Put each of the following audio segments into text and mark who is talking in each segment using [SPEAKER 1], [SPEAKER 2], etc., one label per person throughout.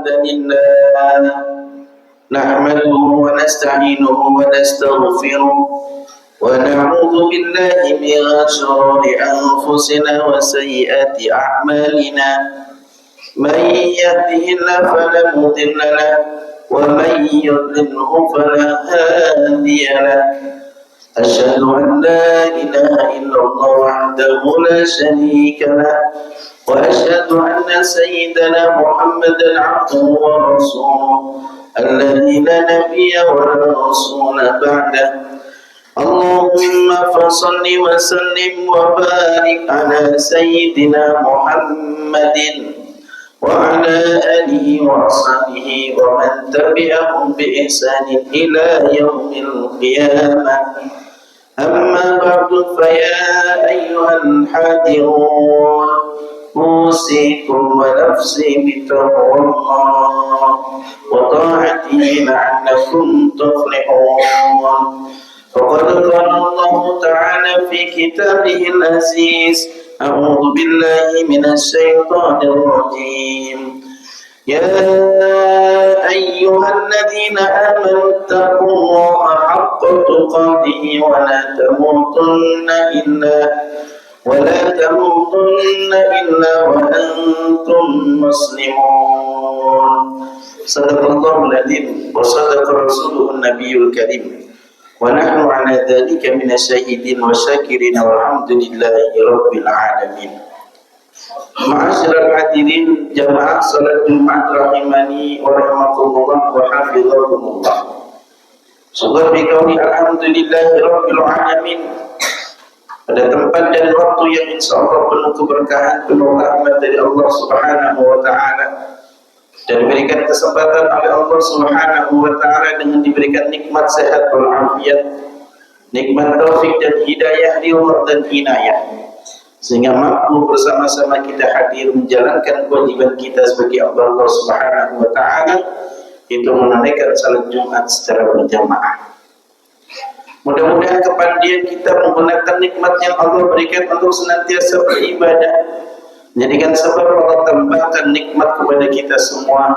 [SPEAKER 1] لله نحمده ونستعينه ونستغفره ونعوذ بالله من شرور أنفسنا وسيئات أعمالنا من يهده الله فلا مضل له ومن يضلله فلا هادي له أشهد أن لا إله إلا الله وحده لا شريك له وأشهد أن سيدنا محمدا عبده ورسوله الذي لا نبي ولا رسول بعده اللهم فصل وسلم وبارك على سيدنا محمد وعلى آله وصحبه ومن تبعهم بإحسان إلى يوم القيامة أما بعد فيا أيها الحاضرون أوصيكم ونفسي بتقوى الله وطاعته لعلكم تفلحون فقد قال الله تعالى في كتابه العزيز أعوذ بالله من الشيطان الرجيم يا أيها الذين آمنوا اتقوا الله حق تقاته ولا تموتن إلا وأنتم مسلمون صدق الله العظيم وصدق رسوله النبي الكريم ونحن على ذلك من الشاهدين والشاكرين والحمد لله رب العالمين. Ma'asyiral hadirin jamaah salat Jumat rahimani wa rahimakumullah wa hafizakumullah. Syukur biqauli alhamdulillahi rabbil alamin. Pada tempat dan waktu yang insyaallah penuh keberkahan, penuh rahmat dari Allah Subhanahu wa taala, dan diberikan kesempatan oleh Allah Subhanahu wa taala dengan diberikan nikmat sehat wal afiat, nikmat taufik dan hidayah, ridha dan inayah, sehingga mampu bersama-sama kita hadir menjalankan kewajiban kita sebagai Allah Subhanahu wa taala, itu menunaikan salat Jumat secara berjamaah. Mudah-mudahan kepandian kita menggunakan nikmat yang Allah berikan untuk senantiasa beribadah, menjadikan sebab Allah tambahkan nikmat kepada kita semua,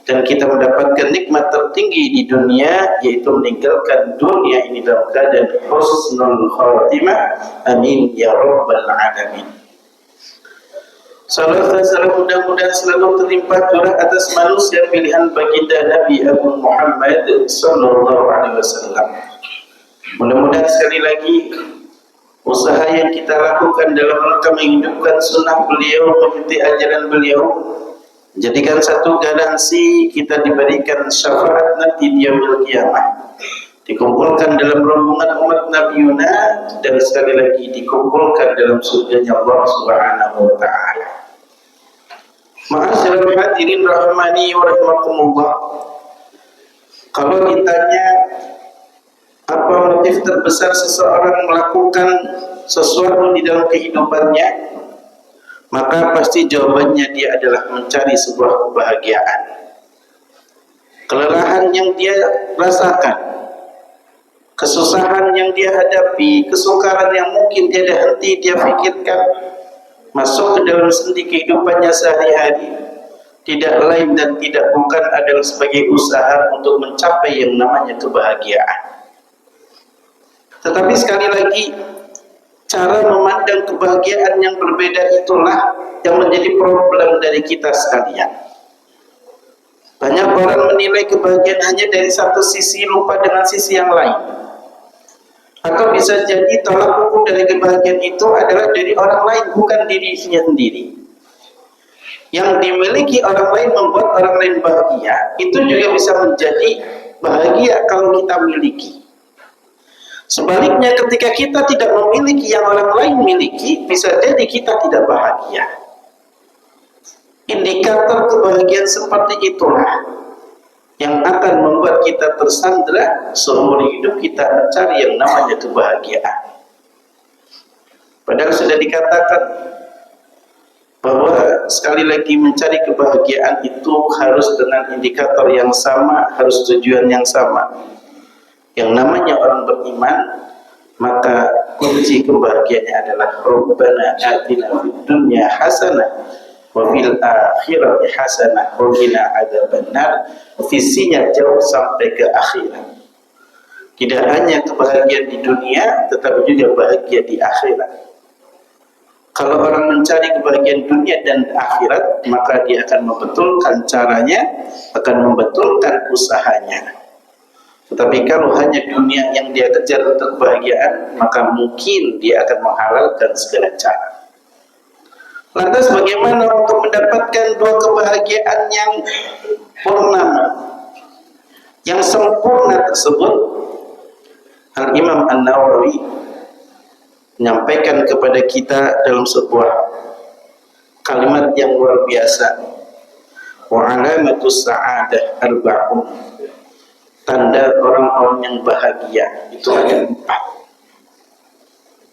[SPEAKER 1] dan kita mendapatkan nikmat tertinggi di dunia, yaitu meninggalkan dunia ini dalam keadaan husnul khatimah. Amin ya rabbal alamin. Salam dan salam mudah-mudahan selalu terlimpah curah atas manusia pilihan baginda Nabi Agung Muhammad sallallahu alaihi wasallam. Mudah-mudahan sekali lagi usaha yang kita lakukan dalam rangka menghidupkan sunnah beliau, mengikuti ajaran beliau, jadikan satu garansi kita diberikan syafaat nanti di yaumil qiyamah, dikumpulkan dalam rombongan umat Nabi Yuna, dan sekali lagi dikumpulkan dalam surganya Allah Subhanahu wa taala. Ma'asyiral hadirin rahimani wa rahimakumullah. Kalau ditanya apa motif terbesar seseorang melakukan sesuatu di dalam kehidupannya, maka pasti jawabannya dia adalah mencari sebuah kebahagiaan. Kelelahan yang dia rasakan, kesusahan yang dia hadapi, kesukaran yang mungkin tiada henti dia pikirkan, masuk ke dalam sendi kehidupannya sehari-hari, tidak lain dan tidak bukan adalah sebagai usaha untuk mencapai yang namanya kebahagiaan. Tetapi sekali lagi, cara memandang kebahagiaan yang berbeda itulah yang menjadi problem dari kita sekalian. Banyak orang menilai kebahagiaan hanya dari satu sisi, lupa dengan sisi yang lain. Atau bisa jadi tolak ukur dari kebahagiaan itu adalah dari orang lain, bukan dirinya sendiri. Yang dimiliki orang lain membuat orang lain bahagia, itu juga bisa menjadi bahagia kalau kita miliki. Sebaliknya, ketika kita tidak memiliki yang orang lain miliki, bisa jadi kita tidak bahagia. Indikator kebahagiaan seperti itulah yang akan membuat kita tersandra seumur hidup kita mencari yang namanya kebahagiaan. Padahal sudah dikatakan bahwa sekali lagi mencari kebahagiaan itu harus dengan indikator yang sama, harus tujuan yang sama. Yang namanya orang beriman, maka kunci kebahagiaannya adalah Rabbana atina fid dunya hasanah wa fil akhirati hasanah wa qina adzabannar. Visinya jauh sampai ke akhirat. Tidak hanya kebahagiaan di dunia, tetapi juga bahagia di akhirat. Kalau orang mencari kebahagiaan dunia dan akhirat, maka dia akan membetulkan caranya, akan membetulkan usahanya. Tetapi kalau hanya dunia yang dia kejar untuk kebahagiaan, maka mungkin dia akan menghalalkan segala cara. Lantas bagaimana untuk mendapatkan dua kebahagiaan yang purnama, yang sempurna tersebut? Al-Imam An-Nawawi menyampaikan kepada kita dalam sebuah kalimat yang luar biasa. Wa alamatus sa'adah arba'un. Tanda orang-orang yang bahagia itu ada 4.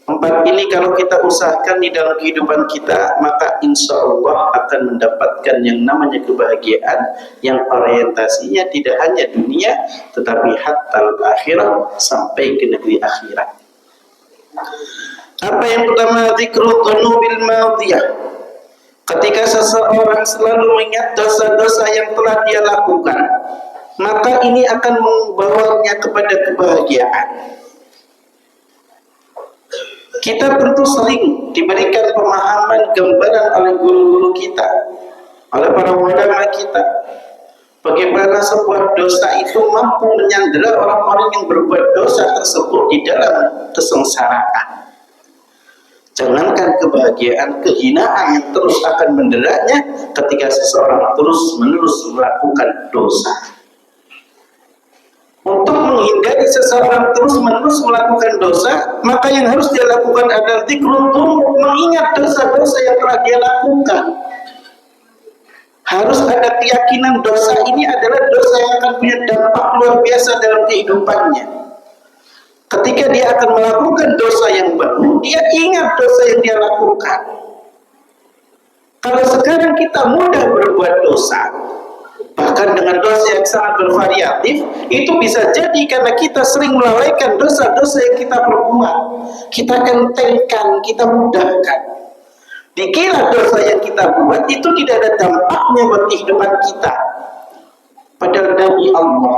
[SPEAKER 1] 4 ini kalau kita usahakan di dalam kehidupan kita, maka insya Allah akan mendapatkan yang namanya kebahagiaan yang orientasinya tidak hanya dunia, tetapi hatta akhirat, sampai ke negeri akhirat. Apa yang pertama? Dzikrul dzunubil madiyah. Ketika seseorang selalu mengingat dosa-dosa yang telah dia lakukan, maka ini akan membawanya kepada kebahagiaan. Kita tentu sering diberikan pemahaman, gambaran oleh guru-guru kita, oleh para ulama kita, bagaimana sebuah dosa itu mampu menyandera orang-orang yang berbuat dosa tersebut di dalam kesengsaraan. Jangankan kebahagiaan, kehinaan yang terus akan menderanya ketika seseorang terus-menerus melakukan dosa. Untuk menghindari seseorang terus-menerus melakukan dosa, maka yang harus dia lakukan adalah dzikrul dzunub, mengingat dosa-dosa yang telah dia lakukan. Harus ada keyakinan dosa ini adalah dosa yang akan punya dampak luar biasa dalam kehidupannya. Ketika dia akan melakukan dosa yang baru, dia ingat dosa yang dia lakukan. Kalau sekarang kita mudah berbuat dosa, bahkan dengan dosa yang sangat bervariatif, itu bisa jadi karena kita sering melalaikan dosa-dosa yang kita perbuat. Kita entengkan, kita mudahkan. Dikira dosa yang kita buat itu tidak ada dampaknya buat kehidupan kita. Padahal demi Allah,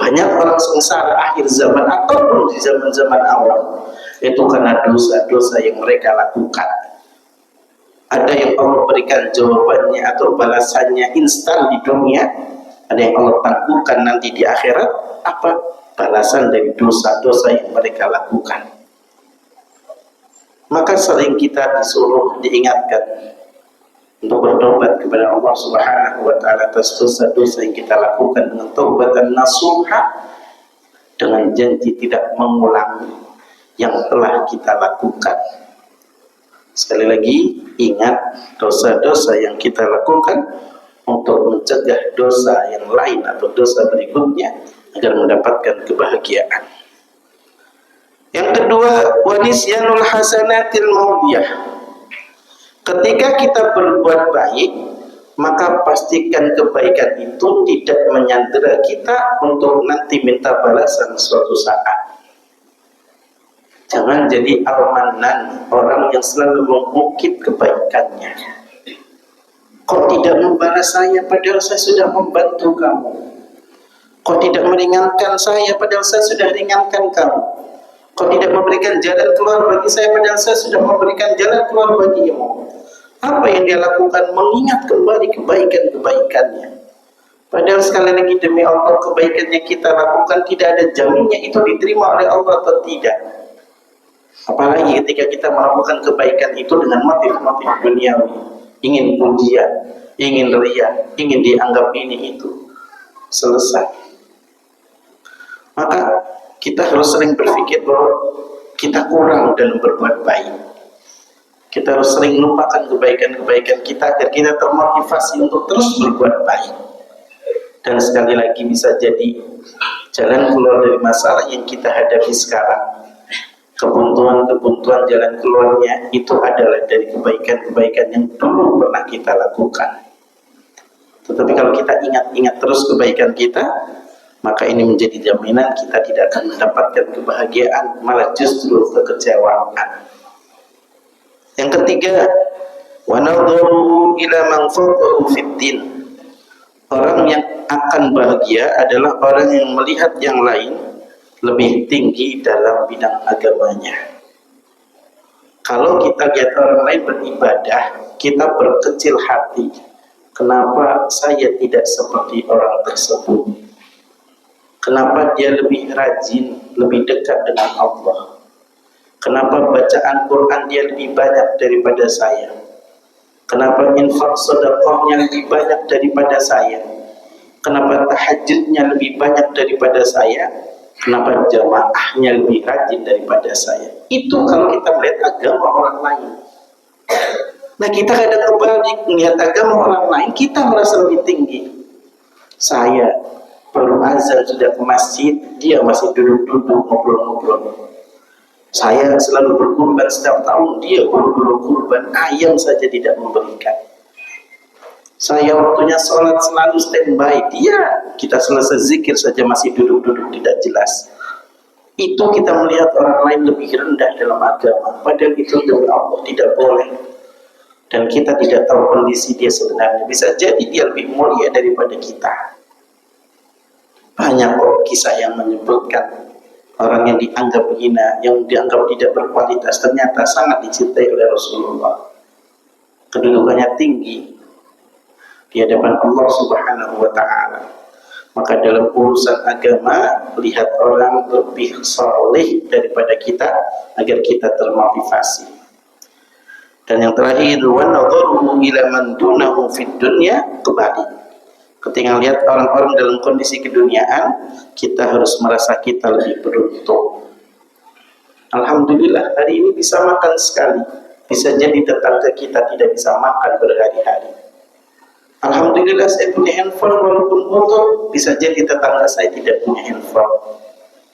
[SPEAKER 1] banyak orang sengsara akhir zaman ataupun di zaman-zaman awal, itu karena dosa-dosa yang mereka lakukan. Ada yang Allah berikan jawabannya atau balasannya instan di dunia, ada yang Allah tangguhkan nanti di akhirat. Apa balasan dari dosa-dosa yang mereka lakukan? Maka sering kita disuruh, diingatkan untuk bertobat kepada Allah Subhanahu wa ta'ala atas dosa-dosa yang kita lakukan dengan taubatan nasuha, dengan janji tidak mengulangi yang telah kita lakukan. Sekali lagi, ingat dosa-dosa yang kita lakukan untuk mencegah dosa yang lain atau dosa berikutnya agar mendapatkan kebahagiaan. Yang kedua, wanisyanul hasanatil maudiyah. Ketika kita berbuat baik, maka pastikan kebaikan itu tidak menyandera kita untuk nanti minta balasan suatu saat. Jangan jadi al-mannan, orang yang selalu mengukit kebaikannya. Kok tidak membalas saya padahal saya sudah membantu kamu? Kok tidak meringankan saya padahal saya sudah ringankan kamu? Kok tidak memberikan jalan keluar bagi saya padahal saya sudah memberikan jalan keluar bagimu? Apa yang dia lakukan? Mengingat kembali kebaikan-kebaikannya. Padahal sekali lagi demi Allah, kebaikan yang kita lakukan tidak ada jaminnya itu diterima oleh Allah atau tidak. Apalagi ketika kita melakukan kebaikan itu dengan motif-motif duniawi, ingin pujian, ingin riya, ingin dianggap ini itu, selesai. Maka kita harus sering berpikir bahwa kita kurang dalam berbuat baik. Kita harus sering lupakan kebaikan-kebaikan kita agar kita termotivasi untuk terus berbuat baik. Dan sekali lagi bisa jadi jalan keluar dari masalah yang kita hadapi sekarang. Kebuntuan-kebuntuan jalan keluarnya itu adalah dari kebaikan-kebaikan yang dulu pernah kita lakukan. Tetapi kalau kita ingat-ingat terus kebaikan kita, maka ini menjadi jaminan kita tidak akan mendapatkan kebahagiaan, malah justru kekecewaan. Yang ketiga, Wa nadharuhu ila man fawqahu fid din. Orang yang akan bahagia adalah orang yang melihat yang lain lebih tinggi dalam bidang agamanya. Kalau kita lihat orang lain beribadah, kita berkecil hati. Kenapa saya tidak seperti orang tersebut? Kenapa dia lebih rajin, lebih dekat dengan Allah? Kenapa bacaan Quran dia lebih banyak daripada saya? Kenapa infak sedekahnya lebih banyak daripada saya? Kenapa tahajudnya lebih banyak daripada saya? Kenapa jamaahnya lebih rajin daripada saya? Itu kalau kita melihat agama orang lain. Nah, kita kadang kebalik melihat agama orang lain, kita merasa lebih tinggi. Saya baru azan sudah ke masjid, dia masih duduk-duduk ngobrol-ngobrol. Saya selalu berkurban setiap tahun, dia buru-buru kurban, ayam saja tidak memberikan. Saya waktunya sholat selalu standby, dia kita selesai zikir saja masih duduk-duduk tidak jelas. Itu kita melihat orang lain lebih rendah dalam agama, padahal itu demi Allah tidak boleh. Dan kita tidak tahu kondisi dia sebenarnya, bisa jadi dia lebih mulia daripada kita. Banyak kok kisah yang menyebutkan orang yang dianggap hina, yang dianggap tidak berkualitas, ternyata sangat dicintai oleh Rasulullah. Kedudukannya tinggi di hadapan Allah Subhanahu wa Ta'ala. Maka dalam urusan agama, lihat orang lebih saleh daripada kita agar kita termotivasi. Dan yang terakhir, wa nadharuhu ila man dunahu fid dunya, kembali. Ketika lihat orang-orang dalam kondisi keduniaan, kita harus merasa kita lebih beruntung. Alhamdulillah hari ini bisa makan sekali. Bisa jadi tetangga kita tidak bisa makan berhari-hari. Alhamdulillah saya punya handphone walaupun kotor, bisa jadi tetangga saya tidak punya handphone.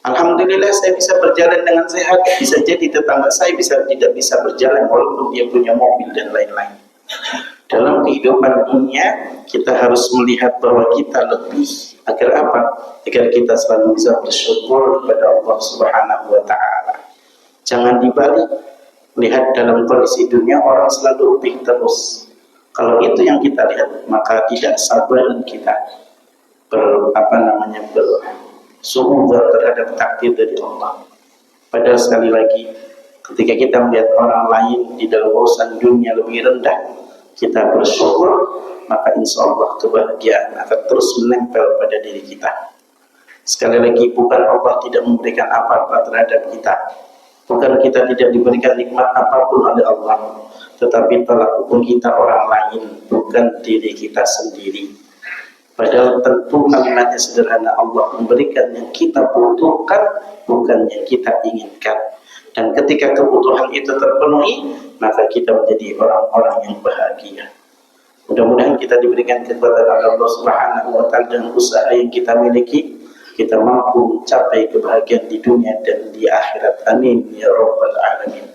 [SPEAKER 1] Alhamdulillah saya bisa berjalan dengan sehat, bisa jadi tetangga saya tidak bisa berjalan walaupun dia punya mobil dan lain-lain. Dalam kehidupan dunia kita harus melihat bahwa kita lebih, agar apa? Agar kita selalu bisa bersyukur kepada Allah Subhanahu wa Ta'ala. Jangan dibalik, lihat dalam kondisi dunia orang selalu lebih terus. Kalau itu yang kita lihat, maka tidak sabar kita bersuudzon terhadap takdir dari Allah. Padahal sekali lagi, ketika kita melihat orang lain di dalam urusan dunia lebih rendah, kita bersyukur, maka insya Allah kebahagiaan akan terus menempel pada diri kita. Sekali lagi, bukan Allah tidak memberikan apa-apa terhadap kita, bukan kita tidak diberikan nikmat apapun oleh Allah, tetapi tolak ukur kita orang lain, bukan diri kita sendiri. Padahal tentu kalimatnya sederhana, Allah memberikan yang kita butuhkan, bukan yang kita inginkan. Dan ketika kebutuhan itu terpenuhi, maka kita menjadi orang-orang yang bahagia. Mudah-mudahan kita diberikan kekuatan oleh Allah Subhanahu wa Ta'ala dengan usaha yang kita miliki, kita mampu mencapai kebahagiaan di dunia dan di akhirat. Amin ya rabbal alamin.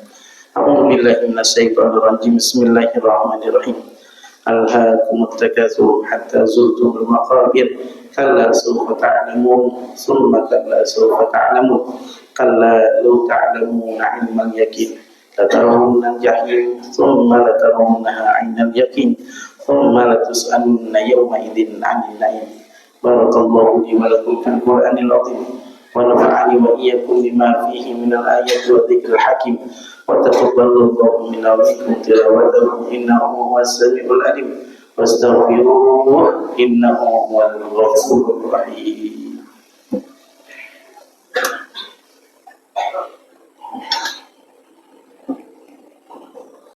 [SPEAKER 1] A'udzu billahi minasyaitonir rajim. Bismillahirrahmanirrahim. Alhaakumut takatsur hatta zurtumul maqabir. Kalla sawfa ta'lamun, thumma kalla sawfa ta'lamun. Kalla law ta'lamuna 'ilmal yaqin latarawunna al-jahim thumma latarawunnaha 'ainal yaqin thumma latus'alunna yawma idzin 'anil na'im. Barakallahu li wa lakum fil Qur'anil 'azim wa nafa'ani wa iyyakum bima fihi minal ayati wa dzikril hakim wa taqabbalallahu minna wa minkum tilawatahu innahu huwas samiul 'alim wastaghfiruhu innahu huwal ghafurur rahim.